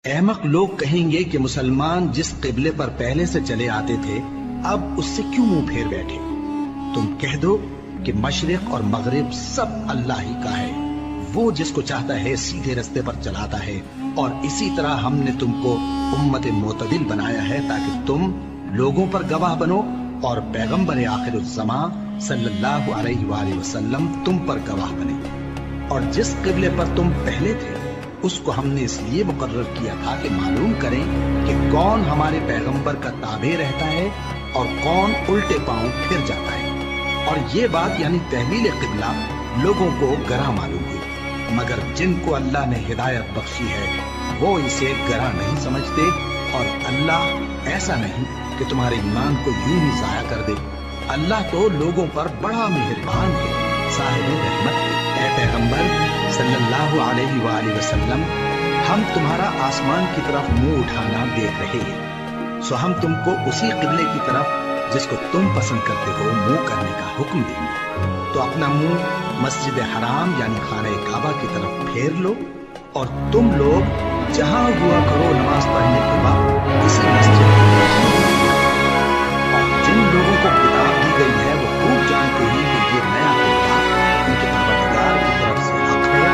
احمق لوگ کہیں گے کہ مسلمان جس قبلے پر پہلے سے چلے آتے تھے اب اس سے کیوں منہ پھیر بیٹھے؟ تم کہہ دو کہ مشرق اور مغرب سب اللہ ہی کا ہے، وہ جس کو چاہتا ہے سیدھے رستے پر چلاتا ہے، اور اسی طرح ہم نے تم کو امت معتدل بنایا ہے تاکہ تم لوگوں پر گواہ بنو اور پیغمبر آخر الزمان صلی اللہ علیہ وآلہ وسلم تم پر گواہ بنے۔ اور جس قبلے پر تم پہلے تھے اس کو ہم نے اس لیے مقرر کیا تھا کہ معلوم کریں کہ کون ہمارے پیغمبر کا تابع رہتا ہے اور کون الٹے پاؤں پھر جاتا ہے۔ اور یہ بات یعنی تحویل قبلہ لوگوں کو گراں معلوم ہوئی، مگر جن کو اللہ نے ہدایت بخشی ہے وہ اسے گراں نہیں سمجھتے، اور اللہ ایسا نہیں کہ تمہارے ایمان کو یوں ہی ضائع کر دے۔ اللہ تو لوگوں پر بڑا مہربان ہے، صاحب رحمت ہے۔ اے پیغمبر صلی اللہ علیہ وآلہ وسلم، ہم تمہارا آسمان کی طرف منہ اٹھانا دیکھ رہے ہیں، سو ہم تم کو اسی قبلے کی طرف جس کو تم پسند کرتے ہو منہ کرنے کا حکم دیں گے۔ تو اپنا منہ مسجد حرام یعنی خانہ کعبہ کی طرف پھیر لو، اور تم لوگ جہاں ہوا کرو نماز پڑھنے کے وقت اسی مسجد میں۔ اور جن لوگوں کو کتاب دی گئی ہے وہ خوب جانتے ہیں کہ یہ نیا قبلہ ان کے پروردگار کی طرف سے حق ہے،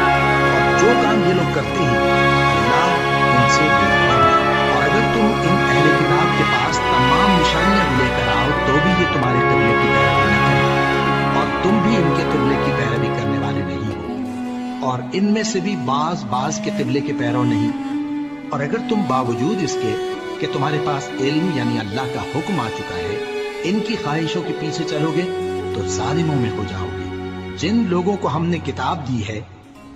اور جو کام یہ لوگ کرتے ہیں اللہ ان سے بہتر ہے۔ اور اگر تم ان اہل کتاب کے پاس تمام نشانیاں لے کر آؤ تو بھی یہ تمہارے قبلے کی پیروی نہ کریں، اور تم بھی ان کے قبلے کی پیروی کرنے والے نہیں ہو، اور ان میں سے بھی بعض کے قبلے کے پیرو نہیں۔ اور اگر تم باوجود اس کے کہ تمہارے پاس علم یعنی اللہ کا حکم آ چکا ہے ان کی خواہشوں کے پیچھے چلو گے تو ظالموں میں ہو جاؤ گے۔ جن لوگوں کو ہم نے کتاب دی ہے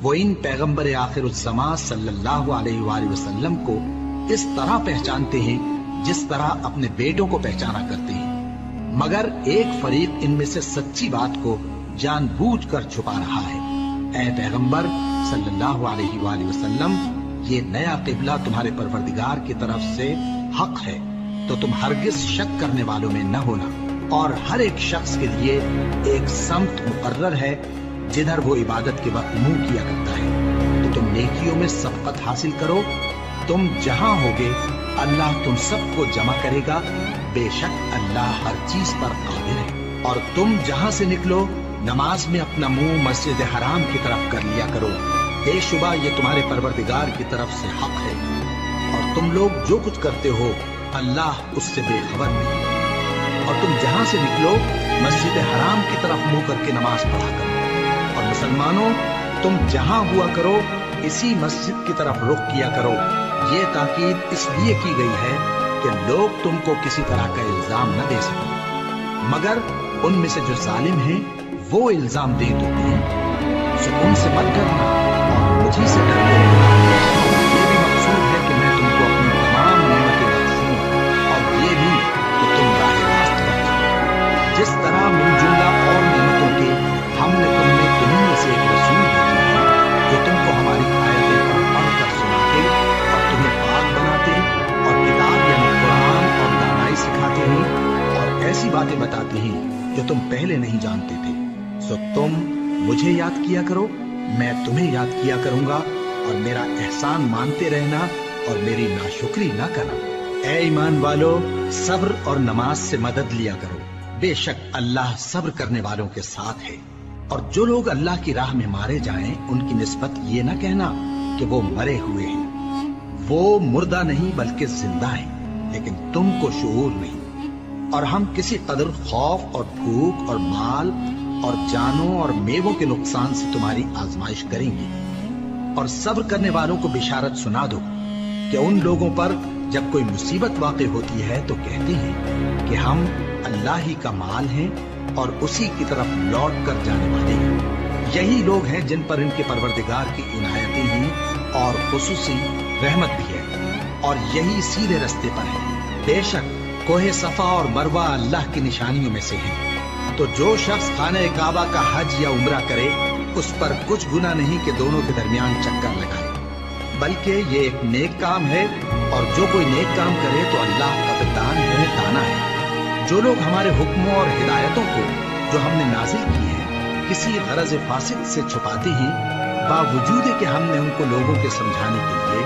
وہ ان پیغمبر آخر الزمان صلی اللہ علیہ وآلہ وسلم کو اس طرح پہچانتے ہیں جس طرح اپنے بیٹوں کو پہچانا کرتے ہیں، مگر ایک فریق ان میں سے سچی بات کو جان بوجھ کر چھپا رہا ہے۔ اے پیغمبر صلی اللہ علیہ وآلہ وسلم، یہ نیا قبلہ تمہارے پروردگار کی طرف سے حق ہے، تو تم ہرگز شک کرنے والوں میں نہ ہونا، اور ہر ایک شخص کے لیے ایک سمت مقرر ہے جدھر وہ عبادت کے وقت منہ کیا کرتا ہے، تو تم نیکیوں میں سبقت حاصل کرو۔ تم جہاں ہوگے اللہ تم سب کو جمع کرے گا، بے شک اللہ ہر چیز پر قادر ہے۔ اور تم جہاں سے نکلو نماز میں اپنا منہ مسجد حرام کی طرف کر لیا کرو، بے شبہ یہ تمہارے پروردگار کی طرف سے حق ہے، اور تم لوگ جو کچھ کرتے ہو اللہ اس سے بے خبر نہیں۔ اور تم جہاں سے نکلو مسجد حرام کی طرف منہ کر کے نماز پڑھا کرو، اور مسلمانوں تم جہاں ہوا کرو اسی مسجد کی طرف رخ کیا کرو۔ یہ تاکید اس لیے کی گئی ہے کہ لوگ تم کو کسی طرح کا الزام نہ دے سکیں، مگر ان میں سے جو ظالم ہیں وہ الزام دے دیتے ہیں، سو ان سے مت ڈرنا اور مجھے سے ڈرتے رہنا۔ یہ بھی مقصود ہے کہ میں تم کو اپنی تمام نعمتیں بخشوں، اور یہ بھی کہ تم راہ راست پر چلو۔ جس طرح من جملہ اور نعمتوں کے ہم نے تمہیں میں سے ایک رسول بھیجا ہے جو تم کو ہماری آیتیں پڑھ کر سناتے اور تمہیں پاک بناتے اور کتاب یعنی قرآن اور دانائی سکھاتے ہیں اور ایسی باتیں بتاتے ہیں جو تم پہلے نہیں جانتے تھے، سو تم مجھے یاد کیا کرو، میں تمہیں یاد کیا کروں گا، اور میرا احسان مانتے رہنا اور میری ناشکری نہ کرنا۔ اے ایمان والو، صبر اور نماز سے مدد لیا کرو، بے شک اللہ صبر کرنے والوں کے ساتھ ہے۔ اور جو لوگ اللہ کی راہ میں مارے جائیں ان کی نسبت یہ نہ کہنا کہ وہ مرے ہوئے ہیں، وہ مردہ نہیں بلکہ زندہ ہیں، لیکن تم کو شعور نہیں۔ اور ہم کسی قدر خوف اور بھوک اور مال اور جانوں اور میووں کے نقصان سے تمہاری آزمائش کریں گے، اور صبر کرنے والوں کو بشارت سنا دو کہ ان لوگوں پر جب کوئی مصیبت واقع ہوتی ہے تو کہتے ہیں کہ ہم اللہ ہی کا مال ہیں اور اسی کی طرف لوٹ کر جانے والے ہیں۔ یہی لوگ ہیں جن پر ان کے پروردگار کی عنایتیں ہیں اور خصوصی رحمت بھی ہے، اور یہی سیدھے رستے پر ہے۔ بے شک کوہ صفا اور مروہ اللہ کی نشانیوں میں سے ہیں، تو جو شخص خانہ کعبہ کا حج یا عمرہ کرے اس پر کچھ گناہ نہیں کہ دونوں کے درمیان چکر لگائے، بلکہ یہ ایک نیک کام ہے، اور جو کوئی نیک کام کرے تو اللہ قدردان ہے، دانا ہے۔ جو لوگ ہمارے حکموں اور ہدایتوں کو جو ہم نے نازل کی ہے کسی غرض فاسد سے چھپاتے ہیں، باوجود کہ ہم نے ان کو لوگوں کے سمجھانے کے لیے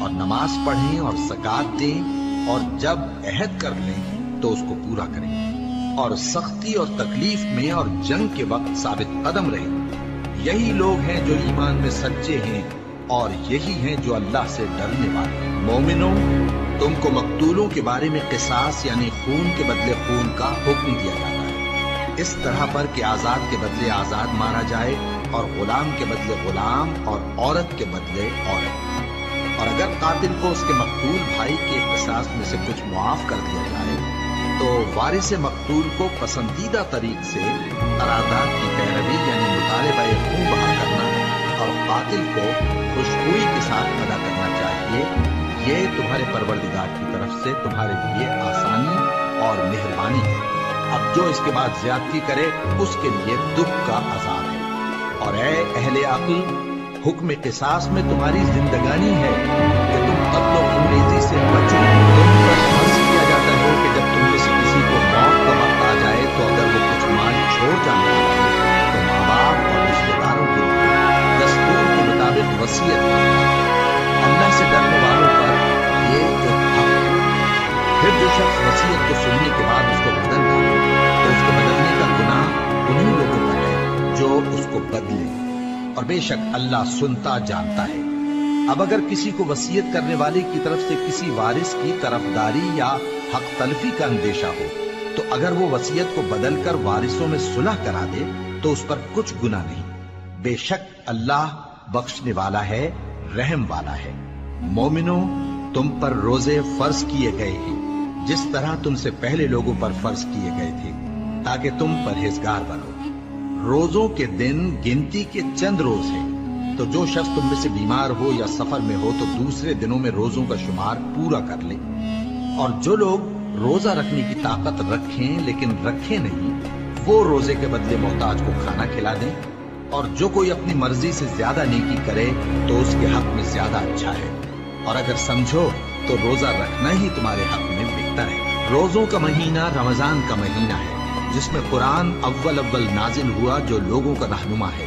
اور نماز پڑھیں اور زکات دیں اور جب عہد کر لیں تو اس کو پورا کریں اور سختی اور تکلیف میں اور جنگ کے وقت ثابت قدم رہیں۔ یہی لوگ ہیں جو ایمان میں سچے ہیں اور یہی ہیں جو اللہ سے ڈرنے والے۔ مومنوں، تم کو مقتولوں کے بارے میں قصاص یعنی خون کے بدلے خون کا حکم دیا جاتا ہے، اس طرح پر کہ آزاد کے بدلے آزاد مارا جائے اور غلام کے بدلے غلام اور عورت کے بدلے عورت۔ اور اگر قاتل کو اس کے مقتول بھائی کے قصاص میں سے کچھ معاف کر دیا جائے تو وارث مقتول کو پسندیدہ طریق سے قرارداد کی پیروی یعنی مطالبہ خون بہا کرنا اور قاتل کو خوشخوئی کے ساتھ ادا کرنا چاہیے۔ یہ تمہارے پروردگار کی طرف سے تمہارے لیے آسانی اور مہربانی ہے۔ اب جو اس کے بعد زیادتی کرے اس کے لیے دکھ کا عذاب ہے۔ اور اے اہل عقل، حکم قصاص میں تمہاری زندگانی ہے کہ تم قتل و خونریزی سے بچو۔ تم پر فرض کیا جاتا ہے کہ جب تم میں سے کسی کو موت کا وقت آ جائے تو اگر وہ کچھ مال چھوڑ جانے والا ہے تو ماں باپ اور رشتے داروں کے لیے دستور کے مطابق وصیت کرنا۔ اللہ سے ڈرنے والوں پر یہ ایک حق ہے۔ پھر جو شخص وصیت کو سننے کے بعد اس کو بدل دے تو اس کو بدلنے کا گناہ انہی لوگوں پر ہے جو اس کو بدلے، اور بے شک اللہ سنتا جانتا ہے۔ اب اگر کسی کو وصیت کرنے والے کی طرف سے کسی وارث کی طرفداری یا حق تلفی کا اندیشہ ہو تو اگر وہ وصیت کو بدل کر وارثوں میں صلح کرا دے تو اس پر کچھ گناہ نہیں۔ بے شک اللہ بخشنے والا ہے، رحم والا ہے۔ مومنوں، تم پر روزے فرض کیے گئے ہیں جس طرح تم سے پہلے لوگوں پر فرض کیے گئے تھے تاکہ تم پرہیزگار بنو۔ روزوں کے دن گنتی کے چند روز ہیں، تو جو شخص تم میں سے بیمار ہو یا سفر میں ہو تو دوسرے دنوں میں روزوں کا شمار پورا کر لے۔ اور جو لوگ روزہ رکھنے کی طاقت رکھیں لیکن رکھیں نہیں، وہ روزے کے بدلے محتاج کو کھانا کھلا دیں۔ اور جو کوئی اپنی مرضی سے زیادہ نیکی کرے تو اس کے حق میں زیادہ اچھا ہے۔ اور اگر سمجھو تو روزہ رکھنا ہی تمہارے حق میں بہتر ہے۔ روزوں کا مہینہ رمضان کا مہینہ ہے جس میں قرآن اول نازل ہوا جو لوگوں کا رہنما ہے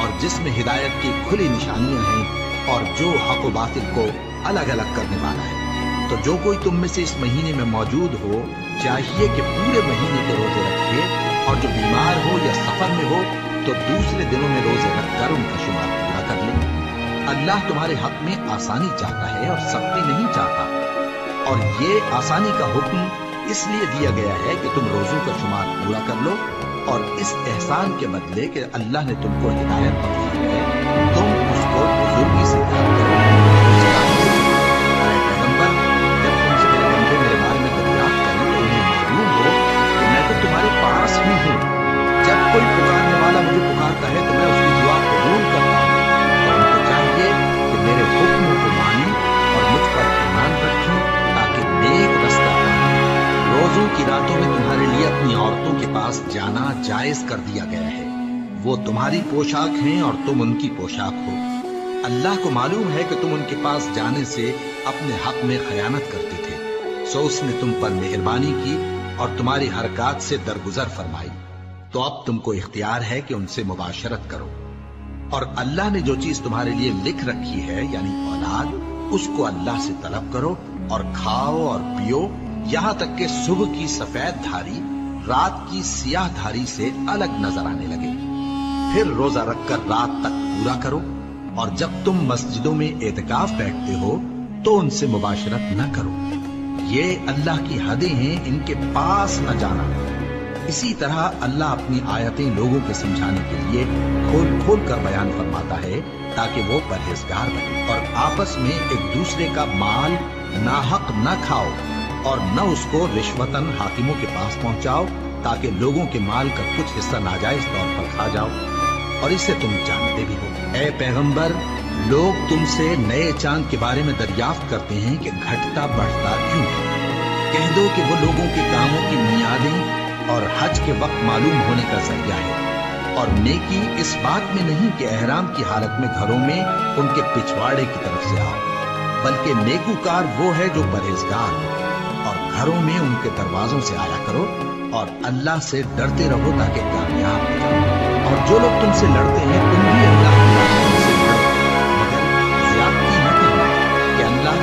اور جس میں ہدایت کی کھلی نشانیاں ہیں اور جو حق و باطل کو الگ الگ کرنے والا ہے۔ تو جو کوئی تم میں سے اس مہینے میں موجود ہو چاہیے کہ پورے مہینے کے روزے رکھے، اور جو بیمار ہو یا سفر میں ہو تو دوسرے دنوں میں روزے رکھ کر ان کا شمار پورا کر لے۔ اللہ تمہارے حق میں آسانی چاہتا ہے اور سختی نہیں چاہتا، اور یہ آسانی کا حکم اس لیے دیا گیا ہے کہ تم روزوں کا شمار پورا کر لو، اور اس احسان کے بدلے کہ اللہ نے تم کو ہدایت بخشی ہے تم اس کو بزرگی سے یاد کرو۔ اے پیغمبر، جب تم سے میرے بندے میرے بارے میں دریافت کریں تو انہیں معلوم ہو کہ میں تو تمہارے پاس ہی ہوں۔ جب کوئی پکارنے والا مجھے پکارتا ہے تو میں اس کی دعا قبول کرتا ہوں۔ اور ان کو چاہیے کہ میرے حکموں کو مانیں اور مجھ پر ایمان رکھیں تاکہ نیک رستہ پائیں۔ روزوں کی راتوں میں تمہارے لیے اپنی عورتوں کے پاس جانا جائز کر دیا گیا ہے۔ وہ تمہاری پوشاک ہیں اور تم ان کی پوشاک ہو۔ اللہ کو معلوم ہے کہ تم ان کے پاس جانے سے اپنے حق میں خیانت کرتے تھے، سو اس نے تم پر مہربانی کی اور تمہاری حرکات سے درگزر فرمائی، تو اب تم کو اختیار ہے کہ ان سے مباشرت کرو۔ اور اللہ نے جو چیز تمہارے لیے لکھ رکھی ہے یعنی اولاد، اس کو اللہ سے طلب کرو اور کھاؤ اور پیو یہاں تک کہ صبح کی سفید دھاری رات کی سیاہ دھاری سے الگ نظر آنے لگے۔ پھر روزہ رکھ کر رات تک پورا کرو، اور جب تم مسجدوں میں اعتکاف بیٹھتے ہو تو ان سے مباشرت نہ کرو۔ یہ اللہ کی حدیں ہیں، ان کے پاس نہ جانا۔ اسی طرح اللہ اپنی آیتیں لوگوں کے سمجھانے کے لیے کھول کھول کر بیان فرماتا ہے تاکہ وہ پرہیزگار بنے۔ اور آپس میں ایک دوسرے کا مال ناحق نہ کھاؤ اور نہ اس کو رشوتاً حاکموں کے پاس پہنچاؤ تاکہ لوگوں کے مال کا کچھ حصہ ناجائز طور پر کھا جاؤ، اور اسے تم جانتے بھی ہو۔ اے پیغمبر، لوگ تم سے نئے چاند کے بارے میں دریافت کرتے ہیں کہ گھٹتا بڑھتا کیوں ہے۔ کہہ دو کہ وہ لوگوں کے کاموں کی میعادیں اور حج کے وقت معلوم ہونے کا ذریعہ ہے، اور نیکی اس بات میں نہیں کہ احرام کی حالت میں گھروں میں ان کے پچھواڑے کی طرف سے آؤ، بلکہ نیکوکار وہ ہے جو پرہیزگار ہو، اور گھروں میں ان کے دروازوں سے آیا کرو اور اللہ سے ڈرتے رہو تاکہ کامیاب ہو جاؤ۔ اور جو لوگ تم سے لڑتے ہیں تم بھی اللہ کی راہ میں ان سے لڑو، مگر زیادتی نہ کرنا کہ اللہ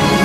3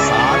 7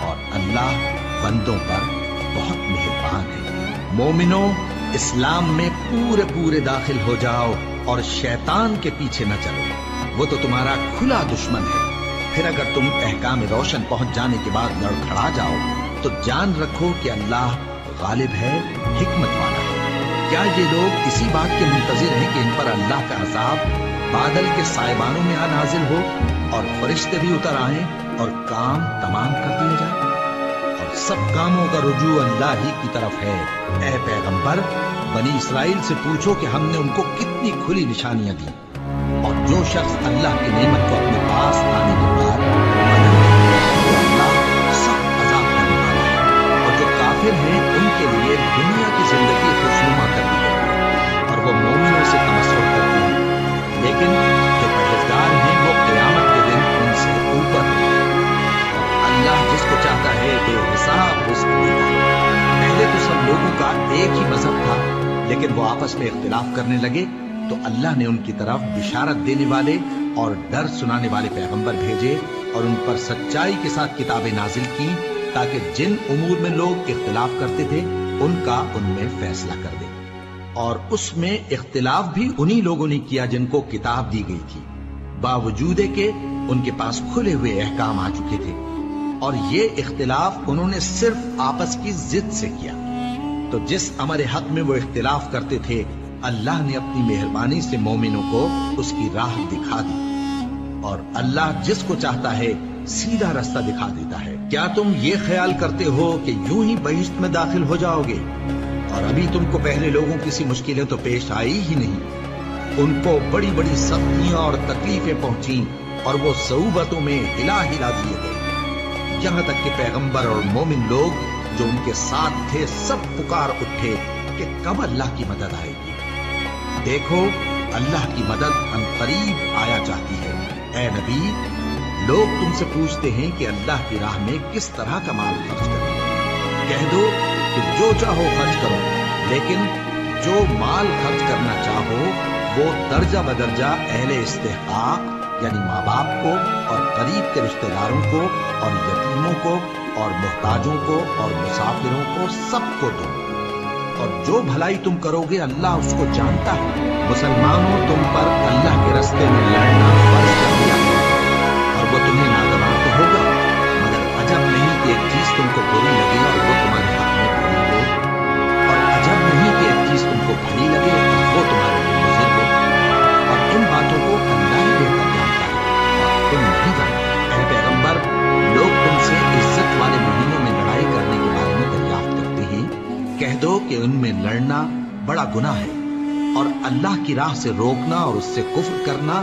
اور اللہ بندوں پر بہت مہربان ہے۔ مومنو، اسلام میں پورے داخل ہو جاؤ اور شیطان کے پیچھے نہ چلو، وہ تو تمہارا کھلا دشمن ہے۔ پھر اگر تم احکام روشن پہنچ جانے کے بعد لڑکھڑا جاؤ تو جان رکھو کہ اللہ غالب ہے، حکمت والا ہے۔ کیا یہ لوگ اسی بات کے منتظر ہیں کہ ان پر اللہ کا عذاب بادل کے سائبانوں میں نازل ہو اور فرشتے بھی اتر آئیں اور کام تمام کر دیے جائیں؟ اور سب کاموں کا رجوع اللہ ہی کی طرف ہے۔ اے پیغمبر، بنی اسرائیل سے پوچھو کہ ہم نے ان کو کتنی کھلی نشانیاں دی، اور جو شخص اللہ کی نعمت کو اپنے پاس آنے کے بعد بدل دے تو اللہ سخت عذاب کرنے والا ہے۔ اور جو کافر ہیں ان کے لیے دنیا کی زندگی خوشنما کر دی گئی ہے اور وہ مومنوں سے تمسخر کرتے ہیں، لیکن جو پرہیزگار ہیں وہ قیامت کے دن ان سے اوپر ہیں۔ اور اللہ جس کو چاہتا ہے بے حساب رزق دیتا ہے۔ پہلے تو سب لوگوں کا ایک ہی مذہب تھا، لیکن وہ آپس میں اختلاف کرنے لگے تو اللہ نے ان کی طرف بشارت دینے والے اور ڈر سنانے والے پیغمبر بھیجے اور ان پر سچائی کے ساتھ کتابیں نازل کی، تاکہ جن امور میں لوگ اختلاف کرتے تھے ان کا ان میں فیصلہ کر دے۔ اور اس میں اختلاف بھی انہی لوگوں نے کیا جن کو کتاب دی گئی تھی، باوجود کہ ان کے پاس کھلے ہوئے احکام آ چکے تھے، اور یہ اختلاف انہوں نے صرف آپس کی ضد سے کیا۔ تو جس امر حق میں وہ اختلاف کرتے تھے اللہ نے اپنی مہربانی سے مومنوں کو اس کی راہ دکھا دی، اور اللہ جس کو چاہتا ہے سیدھا رستہ دکھا دیتا ہے۔ کیا تم یہ خیال کرتے ہو کہ یوں ہی بہشت میں داخل ہو جاؤ گے؟ اور ابھی تم کو پہلے لوگوں کی سی مشکلیں تو پیش آئی ہی نہیں، ان کو بڑی بڑی سختیاں اور تکلیفیں پہنچیں اور وہ صعوبتوں میں ہلا دیے گئے، یہاں تک کہ پیغمبر اور مومن لوگ جو ان کے ساتھ تھے سب پکار اٹھے کہ کب اللہ کی مدد آئے گی۔ دیکھو، اللہ کی مدد عنقریب آیا چاہتی ہے۔ اے نبی، لوگ تم سے پوچھتے ہیں کہ اللہ کی راہ میں کس طرح کا مال خرچ کریں۔ کہہ دو کہ جو چاہو خرچ کرو، لیکن جو مال خرچ کرنا چاہو وہ درجہ بدرجہ اہل استحقاق یعنی ماں باپ کو اور قریب کے رشتہ داروں کو اور یتیموں کو اور محتاجوں کو اور مسافروں کو سب کو دو، اور جو بھلائی تم کرو گے اللہ اس کو جانتا ہے۔ مسلمانوں، تم پر اللہ کے راستے میں لڑنا فرض کر دیا گیا ہے، اور وہ تمہیں ناگوار تو ہوگا، مگر عجب نہیں کہ ایک چیز تم کو بری لگے اور وہ تمہارے حق میں بری ہو، اور عجب نہیں کہ ایک چیز تم کو بھلی لگے اور وہ تمہارے لیے مضر ہو، اور ان باتوں کو اللہ ہی بہتر جانتا ہے اور تم نہیں جانتے۔ اے پیغمبر، لوگ تم سے عزت والے مہینوں میں لڑائی کرنے کے بارے میں دریافت کرتے ہیں، کہہ دو کہ ان میں لڑنا بڑا گناہ ہے، اور اللہ کی راہ سے روکنا اور اس سے کفر کرنا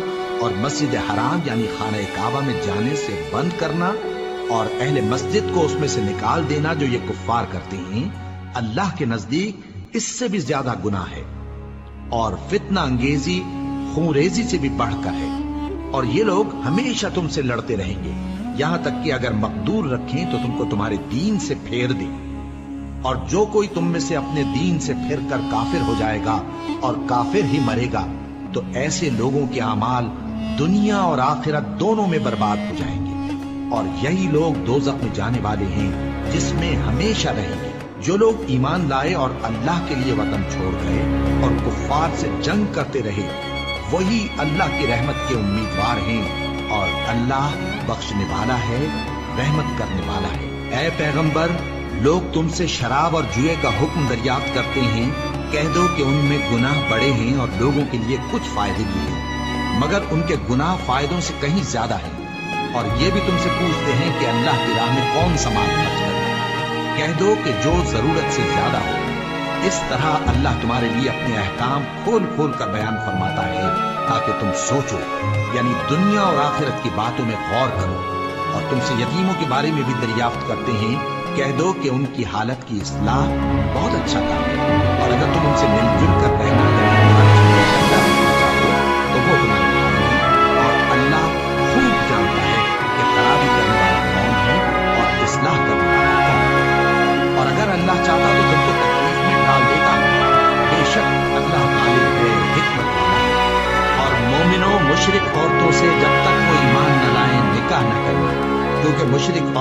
اور مسجد حرام یعنی خانہ کعبہ میں جانے سے بند کرنا اور اہل مسجد کو اس میں سے نکال دینا جو یہ کفار کرتے ہیں، اللہ کے نزدیک اس سے بھی زیادہ گناہ ہے، اور فتنہ انگیزی خون ریزی سے بھی بڑھ کر ہے۔ اور یہ لوگ ہمیشہ تم سے لڑتے رہیں گے، یہاں تک کہ اگر مقدور رکھیں تو تم کو تمہارے دین سے پھیر دیں، اور جو کوئی تم میں سے اپنے دین سے پھر کر کافر ہو جائے گا اور کافر ہی مرے گا تو ایسے لوگوں کے اعمال دنیا اور آخرت دونوں میں برباد ہو جائیں گے، اور یہی لوگ دوزخ میں جانے والے ہیں جس میں ہمیشہ رہیں گے۔ جو لوگ ایمان لائے اور اللہ کے لیے وطن چھوڑ گئے اور کفار سے جنگ کرتے رہے وہی اللہ کی رحمت کے امیدوار ہیں، اور اللہ بخشنے والا ہے، رحمت کرنے والا ہے۔ اے پیغمبر، لوگ تم سے شراب اور جوئے کا حکم دریافت کرتے ہیں، کہہ دو کہ ان میں گناہ بڑے ہیں اور لوگوں کے لیے کچھ فائدے بھی ہیں، مگر ان کے گناہ فائدوں سے کہیں زیادہ ہیں۔ اور یہ بھی تم سے پوچھتے ہیں کہ اللہ کی راہ میں کون سا مال خرچ کرے، کہہ دو کہ جو ضرورت سے زیادہ ہو۔ اس طرح اللہ تمہارے لیے اپنے احکام کھول کھول کر بیان فرماتا ہے تاکہ تم سوچو، یعنی دنیا اور آخرت کی باتوں میں غور کرو۔ اور تم سے یتیموں کے بارے میں بھی دریافت کرتے ہیں، کہہ دو کہ ان کی حالت کی اصلاح بہت اچھا کام ہے، اور اگر تم ان سے مل جل کر رہنا چاہو تو وہ تمہارے بھائی ہیں، اور اللہ خوب جانتا ہے کہ خرابی کرنے والا کون ہے اور اصلاح کرنے والا کون ہے۔ اور اگر اللہ چاہتا تو تم کو تکلیف میں ڈال دیتا، بے شک اللہ غالب ہے، حکمت والا ہے۔ اور مومنوں، مشرک عورتوں سے جب تک وہ ایمان نہ لائیں نکاح نہ کرنا، کیونکہ مشرک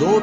2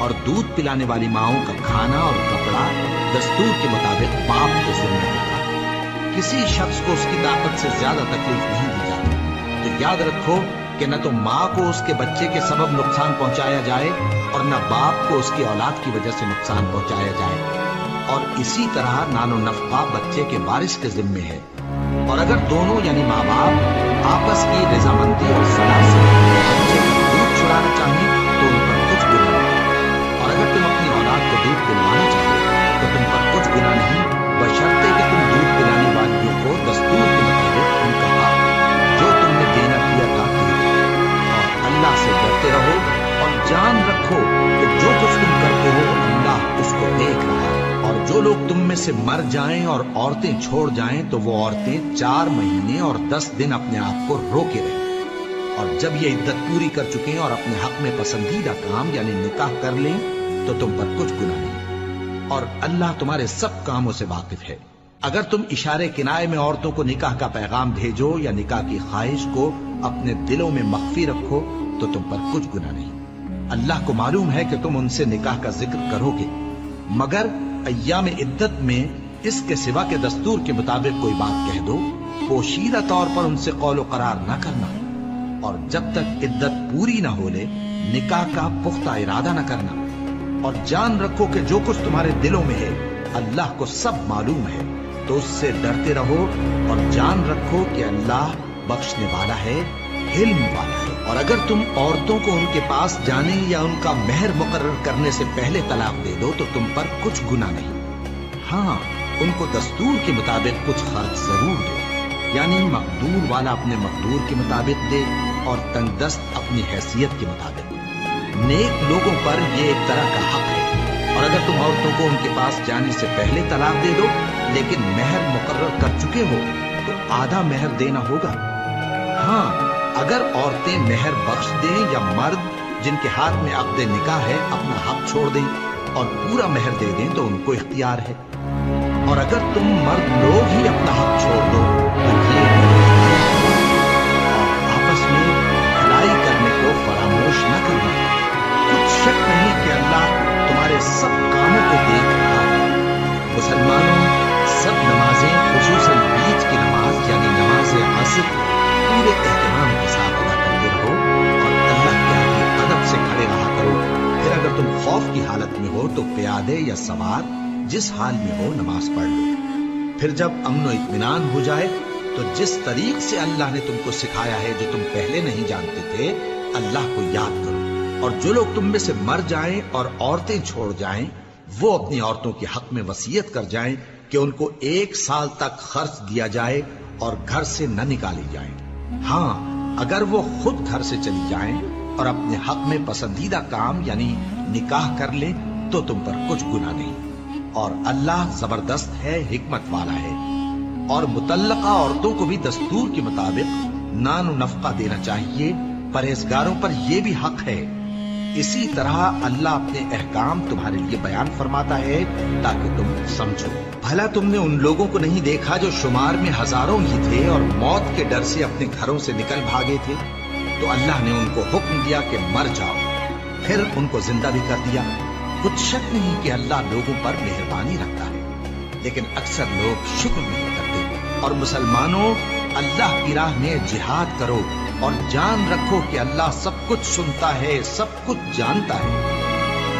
اور دودھ پلانے والی ماؤں کا کھانا اور کپڑا دستور کے مطابق باپ کے ذمہ ہوگا۔ کسی شخص کو اس کی طاقت سے زیادہ تکلیف نہیں دی جاتی۔ تو یاد رکھو کہ نہ تو ماں کو اس کے بچے کے سبب نقصان پہنچایا جائے اور نہ باپ کو اس کی اولاد کی وجہ سے نقصان پہنچایا جائے، اور اسی طرح نان و نفقہ بچے کے وارث کے ذمے ہے۔ اور اگر دونوں یعنی ماں باپ آپس کی رضامندی اور صلاح سے بچے کا دودھ چھڑانا چاہیں تو ان پر کچھ گناہ نہیں، اور اگر تم اپنی اولاد کو دودھ پلوانا چاہو تو تم پر کچھ گناہ نہیں، بشرطے کہ تم دودھ پلانے والیوں کو دستور کے مطابق ان کا حق جو تم نے دینا کیا تھا دے دو، اور اللہ سے ڈرتے رہو اور جان رکھو کہ جو کچھ تم کرتے ہو اللہ اس کو دیکھ رہا ہے۔ اور جو لوگ تم میں سے مر جائیں اور عورتیں چھوڑ جائیں تو وہ عورتیں 4 مہینے اور 10 دن اپنے آپ کو روکے رہیں، اور جب یہ عدت پوری کر چکیں اور اپنے حق میں پسندیدہ کام یعنی نکاح کر لیں تو تم پر کچھ گناہ نہیں، اور اللہ تمہارے سب کاموں سے واقف ہے۔ اگر تم اشارے کنائے میں عورتوں کو نکاح کا پیغام بھیجو یا نکاح کی خواہش کو اپنے دلوں میں مخفی رکھو تو تم پر کچھ گناہ نہیں۔ اللہ کو معلوم ہے کہ تم ان سے نکاح کا ذکر کرو گے، مگر ایام عدت میں اس کے سوا کے دستور کے مطابق کوئی بات کہہ دو، پوشیدہ طور پر ان سے قول و قرار نہ کرنا، اور جب تک عدت پوری نہ ہو لے نکاح کا پختہ ارادہ نہ کرنا، اور جان رکھو کہ جو کچھ تمہارے دلوں میں ہے اللہ کو سب معلوم ہے، تو اس سے ڈرتے رہو اور جان رکھو کہ اللہ بخشنے والا ہے، حلم والا ہے۔ اور اگر تم عورتوں کو ان کے پاس جانے یا ان کا مہر مقرر کرنے سے پہلے طلاق دے دو تو تم پر کچھ گناہ نہیں، ہاں ان کو دستور کے مطابق کچھ خرچ ضرور دو، یعنی مقدور والا اپنے مقدور کے مطابق دے اور تنگ دست اپنی حیثیت کے مطابق۔ نیک لوگوں پر یہ ایک طرح کا حق ہے، اور اگر تم عورتوں کو ان کے پاس جانے سے پہلے طلاق دے دو لیکن مہر مقرر کر چکے ہو تو آدھا مہر دینا ہوگا۔ ہاں اگر عورتیں مہر بخش دیں یا مرد جن کے ہاتھ میں عقد نکاح ہے اپنا حق چھوڑ دیں اور پورا مہر دے دیں تو ان کو اختیار ہے، اور اگر تم مرد لوگ ہی اپنا حق چھوڑ دو تو یہ اور آپس میں بھلائی کرنے کو فراموش نہ کرنا۔ کچھ شک نہیں کہ اللہ تمہارے سب کاموں کو دیکھ رہا ہے۔ مسلمانوں، سب نمازیں خصوصاً بیچ کی نماز یعنی نماز عصر پورے اہتمام کے ساتھ ادا کرتے رہو اور اللہ کے آگے ادب سے کھڑے رہا کرو۔ پھر اگر تم خوف کی حالت میں ہو تو پیادے یا سوار جس حال میں ہو نماز پڑھ لو۔ پھر جب امن و اطمینان ہو جائے تو جس طریق سے اللہ نے تم کو سکھایا ہے جو تم پہلے نہیں جانتے تھے اللہ کو یاد کرو، اور جو لوگ تم میں سے مر جائیں اور عورتیں چھوڑ جائیں وہ اپنی عورتوں کے حق میں وصیت کر جائیں کہ ان کو 1 سال تک خرچ دیا جائے اور گھر سے نہ نکالی جائیں۔ ہاں اگر وہ خود گھر سے چلی جائیں اور اپنے حق میں پسندیدہ کام یعنی نکاح کر لیں تو تم پر کچھ گناہ نہیں، اور اللہ زبردست ہے، حکمت والا ہے۔ اور مطلقہ عورتوں کو بھی دستور کے مطابق نان و نفقہ دینا چاہیے، پرہیزگاروں پر یہ بھی حق ہے۔ اسی طرح اللہ اپنے احکام تمہارے لیے بیان فرماتا ہے تاکہ تم سمجھو۔ بھلا تم نے ان لوگوں کو نہیں دیکھا جو شمار میں ہزاروں ہی تھے اور موت کے ڈر سے اپنے گھروں سے نکل بھاگے تھے، تو اللہ نے ان کو حکم دیا کہ مر جاؤ، پھر ان کو زندہ بھی کر دیا۔ کچھ شک نہیں کہ اللہ لوگوں پر مہربانی رکھتا ہے، لیکن اکثر لوگ شکر نہیں کرتے۔ اور مسلمانوں، اللہ کی راہ میں جہاد کرو اور جان رکھو کہ اللہ سب کچھ سنتا ہے، سب کچھ جانتا ہے۔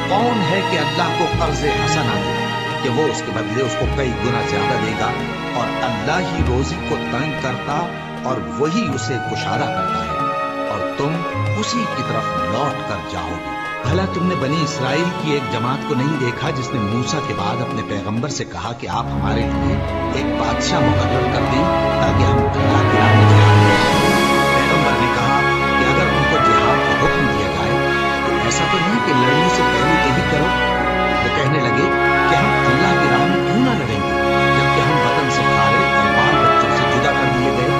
کون ہے کہ اللہ کو قرض حسنہ دے کہ وہ اس کے بدلے اس کو کئی گنا زیادہ دے گا، اور اللہ ہی روزی کو تنگ کرتا اور وہی اسے کشادہ کرتا ہے، اور تم اسی کی طرف لوٹ کر جاؤ گے۔ بھلا تم نے بنی اسرائیل کی ایک جماعت کو نہیں دیکھا جس نے موسیٰ کے بعد اپنے پیغمبر سے کہا کہ آپ ہمارے لیے ایک بادشاہ مقرر کر دیں تاکہ ہم اللہ کی راہ میں جہاد کریں؟ پیغمبر نے کہا کہ اگر ان کو جہاد کا حکم دیا جائے تو ایسا تو نہیں کہ لڑنے سے پہلے یہی کرو۔ وہ کہنے لگے کہ ہم اللہ کی راہ میں کیوں نہ لڑیں گے جبکہ ہم وطن سے خارج اور بال بچوں سے جدا کر دیے گئے۔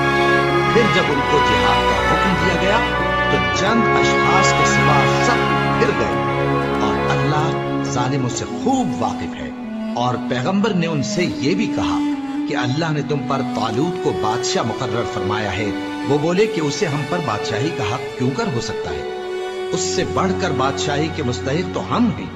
پھر جب ان کو جہاد کا حکم دیا گیا تو چند اشخاص کے سوا سب پھر گئے، اور اللہ ظالموں سے خوب واقف ہے۔ اور پیغمبر نے ان سے یہ بھی کہا کہ اللہ نے تم پر طالوت کو بادشاہ مقرر فرمایا ہے۔ وہ بولے کہ اسے ہم پر بادشاہی کا حق کیوں کر ہو سکتا ہے؟ اس سے بڑھ کر بادشاہی کے مستحق تو ہم ہیں،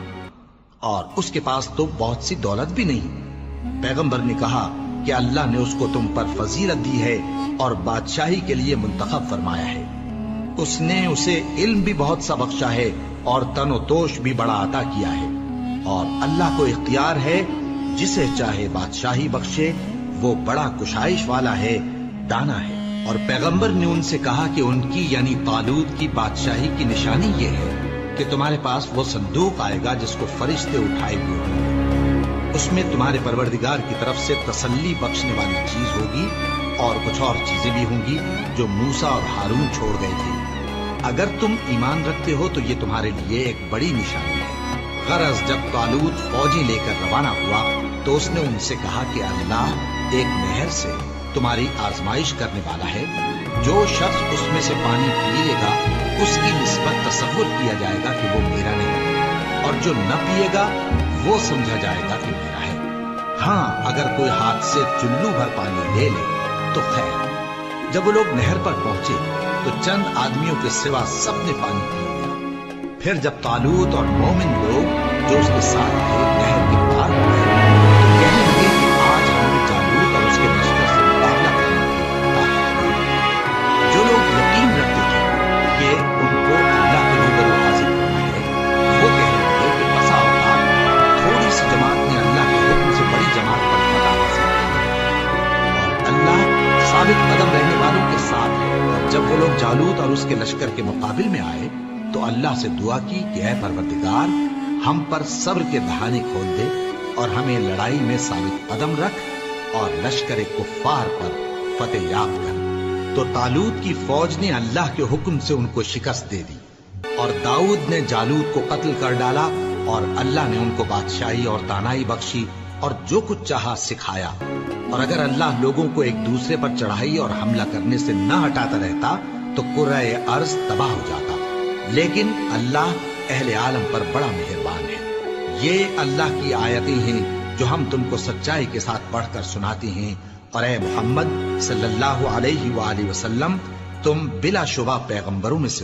اور اس کے پاس تو بہت سی دولت بھی نہیں۔ پیغمبر نے کہا کہ اللہ نے اس کو تم پر فضیلت دی ہے اور بادشاہی کے لیے منتخب فرمایا ہے۔ اس نے اسے علم بھی بہت سا بخشا ہے اور تن و توش بھی بڑا عطا کیا ہے، اور اللہ کو اختیار ہے جسے چاہے بادشاہی بخشے، وہ بڑا کشائش والا ہے، دانا ہے۔ اور پیغمبر نے ان سے کہا کہ ان کی یعنی طالوت کی بادشاہی کی نشانی یہ ہے کہ تمہارے پاس وہ صندوق آئے گا جس کو فرشتے اٹھائے ہوئے ہوں گے، اس میں تمہارے پروردگار کی طرف سے تسلی بخشنے والی چیز ہوگی اور کچھ اور چیزیں بھی ہوں گی جو موسیٰ اور ہارون چھوڑ گئے تھے۔ اگر تم ایمان رکھتے ہو تو یہ تمہارے لیے ایک بڑی نشانی ہے۔ غرض جب طالوت فوجیں لے کر روانہ ہوا تو اس نے ان سے کہا کہ اللہ ایک نہر سے تمہاری آزمائش کرنے والا ہے، جو شخص اس میں سے پانی پیے گا اس کی نسبت تصور کیا جائے گا کہ وہ میرا نہیں، اور جو نہ پیے گا وہ سمجھا جائے گا کہ میرا ہے۔ ہاں اگر کوئی ہاتھ سے چلو بھر پانی لے لے تو خیر۔ جب وہ لوگ نہر پر پہنچے تو چند آدمیوں کے سوا سب نے پانی پی لیا۔ پھر جب طالوت اور مومن لوگ جو اس کے ساتھ تھے نہر کے پار ہوئے تو کہنے لگے کہ آج ہم جالوت اور اس کے لشکر سے مقابلہ کرنے کی طاقت ہے۔ جو لوگ یقین رکھتے تھے کہ ان کو اللہ کے روبرو حاضر ہونا ہے، وہ کہنے لگے کہ بسا اوقات تھوڑی سی جماعت نے اللہ کے حکم سے بڑی جماعت پر فتح حاصل کی، اور اللہ ثابت قدم رہنے والوں کے ساتھ ہے۔ اور جب وہ لوگ جالوت اور اس کے لشکر کے مقابل میں آئے تو اللہ سے دعا کی کہ اے پروردگار ہم پر صبر کے دہانے کھول دے اور ہمیں لڑائی میں ثابت قدم رکھ اور لشکر کفار پر فتح یاب کر۔ تو طالوت کی فوج نے اللہ کے حکم سے ان کو شکست دے دی، اور داؤد نے جالوت کو قتل کر ڈالا، اور اللہ نے ان کو بادشاہی اور دانائی بخشی اور جو کچھ چاہا سکھایا۔ اور اگر اللہ لوگوں کو ایک دوسرے پر چڑھائی اور حملہ کرنے سے نہ ہٹاتا رہتا تو کرۂ ارض تباہ ہو جاتا، لیکن اللہ اہل عالم پر بڑا مہربان ہے۔ یہ اللہ کی آیتیں ہیں جو ہم تم کو سچائی کے ساتھ پڑھ کر سناتے ہیں، اور اے محمد صلی اللہ علیہ وآلہ وسلم تم بلا شبہ پیغمبروں میں سے